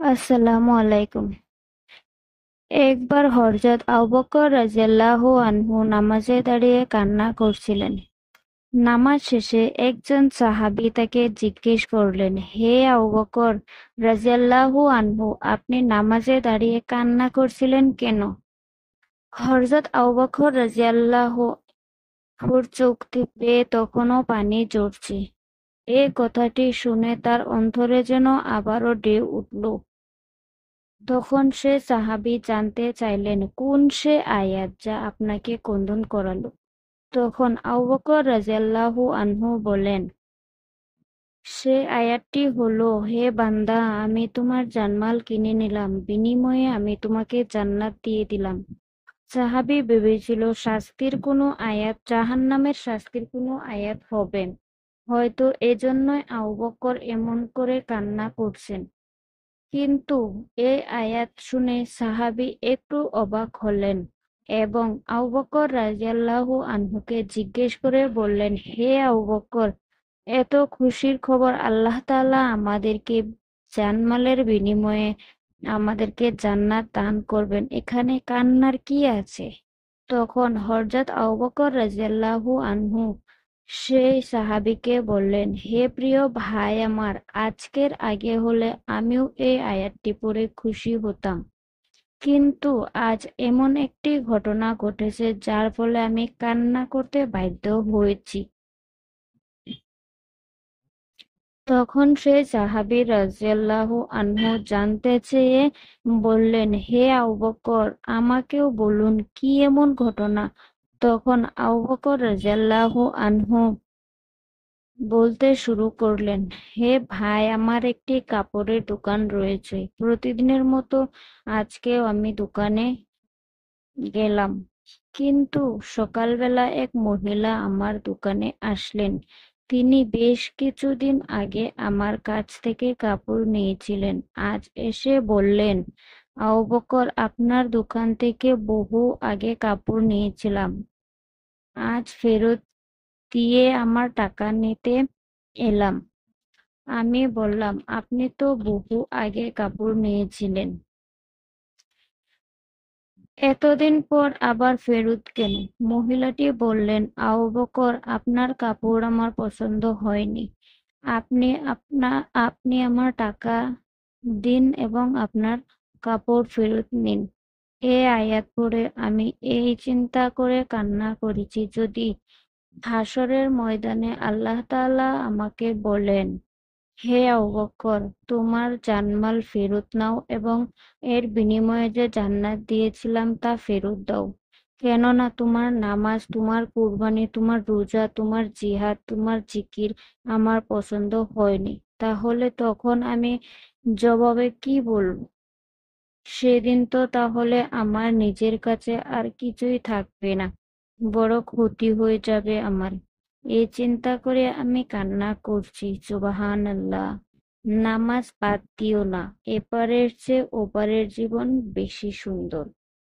আসসালামু আলাইকুম। একবার হযরত আবু বকর রাদিয়াল্লাহু আনহু নামাজে দাঁড়িয়ে কান্না করছিলেন। নামাজ শেষে একজন সাহাবী তাকে জিজ্ঞেস করলেন, হে আবু বকর রাদিয়াল্লাহু আনহু, আপনি নামাজে দাঁড়িয়ে কান্না করছিলেন কেন? হযরত আবু বকর রাদিয়াল্লাহু আনহুর চোখ বেয়ে তখনও পানি ঝরছে। এ কথাটি শুনে তার অন্তরে যেন আবারও ঢেউ উঠল। তখন সে সাহাবী জানতে চাইলেন, কোন সে আয়াত যা আপনাকে ক্রন্দন করালো? তখন আবু বকর রাদিয়াল্লাহু আনহু বলেন, সে আয়াতটি হলো, হে বান্দা, আমি তোমার জানমাল কিনে নিলাম, বিনিময়ে আমি তোমাকে জান্নাত দিয়ে দিলাম। সাহাবী ভেবেছিল শাস্তির কোনো আয়াত জাহান্নামের শাস্তির কোনো আয়াত হবে, হয়তো এজন্যই আবু বকর এমন করে কান্না করছেন। কিন্তু এই আয়াত শুনে সাহাবী একটু অবাক হলেন এবং আবু বকর রাদিয়াল্লাহু আনহুকে জিজ্ঞেস করে বললেন, হে আবু বকর, এত খুশির খবর আল্লাহ তাআলা আমাদেরকে জানমালের বিনিময়ে আমাদেরকে জান্নাত দান করবেন, এখানে কান্নার কি আছে? তখন হযরত আবু বকর রাদিয়াল্লাহু আনহু সেই সাহাবীকে বললেন, হে প্রিয় ভাই আমার, আজকের আগে হলে আমিও এই আয়াতটি পড়ে খুশি হতাম, কিন্তু আজ এমন একটি ঘটনা ঘটেছে যার ফলে আমি কান্না করতে বাধ্য হয়েছি। তখন সেই সাহাবী রাদিয়াল্লাহু আনহু জানতে চেয়ে বললেন, হে আবু বকর, আমাকেও বলুন কি এমন ঘটনা? তখন আবু বকর রাদিয়াল্লাহু আনহু বলতে শুরু করলেন, হে ভাই আমার, একটি কাপড়ের দোকান রয়েছে। প্রতিদিনের মতো আজকেও আমি দোকানে গেলাম, কিন্তু সকালবেলা এক মহিলা আমার দোকানে আসলেন। তিনি বেশ কিছুদিন আগে আমার কাছ থেকে কাপড় নিয়েছিলেন। আজ এসে বললেন, আবু বকর, আপনার দোকান থেকে বহু আগে কাপড় নিয়েছিলাম, আজ ফেরত দিয়ে আমার টাকা নিতে এলাম। আমি বললাম, আপনি তো বহু আগে কাপড় নিয়েছিলেন, এতদিন পর আবার ফেরত কেন? মহিলাটি বললেন, আবু বকর, আপনার কাপড় আমার পছন্দ হয়নি। আপনি আমার টাকা দিন এবং আপনার কাপড় ফেরত নিন। এ আয়াত পড়ে আমি এই চিন্তা করে কান্না করেছি, যদি হাসরের ময়দানে আল্লাহ তাআলা আমাকে বলেন, হে আবু বকর, তোমার জানমাল ফেরত নাও এবং এর বিনিময়ে যে জান্নাত দিয়েছিলাম তা ফেরত দাও। কেননা তোমার নামাজ, তোমার কুরবানি, তোমার রোজা, তোমার জিহাদ, তোমার জিকির আমার পছন্দ হয়নি। তাহলে তখন আমি জবাবে কি বলবো? সেদিন তো তাহলে আমার নিজের কাছে আর কিছুই থাকবে না, বড় ক্ষতি হয়ে যাবে আমার। এই চিন্তা করে আমি কান্না করছি। সুবহানাল্লাহ। নামাজ বাদ দিও না, এপারের চেয়ে ওপারের জীবন বেশি সুন্দর।